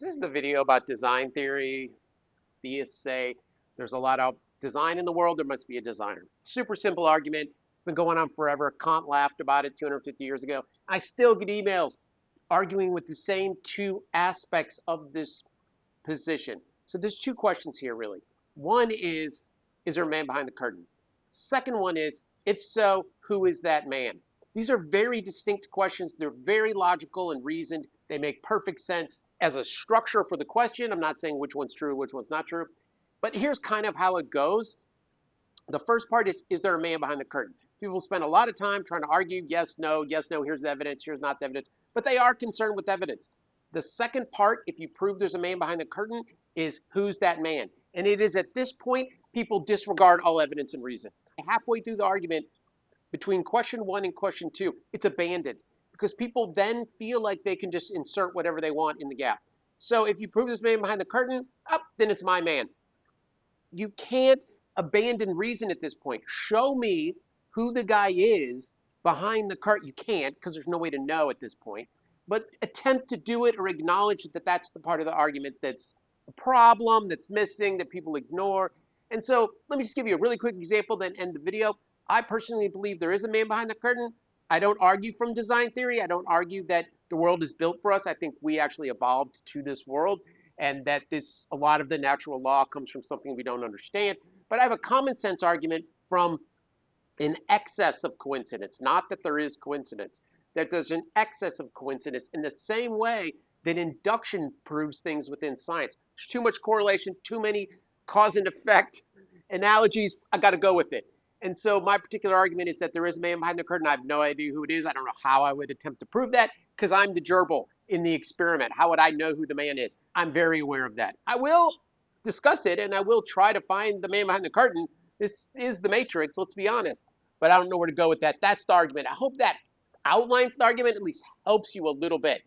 This is the video about design theory. Theists say there's a lot of design in the world, there must be a designer. Super simple argument, been going on forever. Kant laughed about it 250 years ago. I still get emails arguing with the same two aspects of this position. So there's two questions here, really. One is there a man behind the curtain? Second one is, if so, who is that man? These are very distinct questions. They're very logical and reasoned. They make perfect sense as a structure for the question. I'm not saying which one's true, which one's not true. But here's kind of how it goes. The first part is there a man behind the curtain? People spend a lot of time trying to argue yes, no, here's the evidence, here's not the evidence, but they are concerned with evidence. The second part, if you prove there's a man behind the curtain, is who's that man? And it is at this point people disregard all evidence and reason. Halfway through the argument between question one and question two, it's abandoned because people then feel like they can just insert whatever they want in the gap. So if you prove this man behind the curtain, then it's my man. You can't abandon reason at this point. Show me who the guy is behind the curtain. You can't because there's no way to know at this point. But attempt to do it or acknowledge that that's the part of the argument that's a problem, that's missing, that people ignore. And so let me just give you a really quick example, then end the video. I personally believe there is a man behind the curtain. I don't argue from design theory. I don't argue that the world is built for us. I think we actually evolved to this world and that a lot of the natural law comes from something we don't understand. But I have a common sense argument from an excess of coincidence, not that there is coincidence, that there's an excess of coincidence in the same way that induction proves things within science. There's too much correlation, too many cause and effect analogies. I got to go with it. And so my particular argument is that there is a man behind the curtain. I have no idea who it is. I don't know how I would attempt to prove that because I'm the gerbil in the experiment. How would I know who the man is? I'm very aware of that. I will discuss it and I will try to find the man behind the curtain. This is the Matrix, let's be honest. But I don't know where to go with that. That's the argument. I hope that outline for the argument at least helps you a little bit.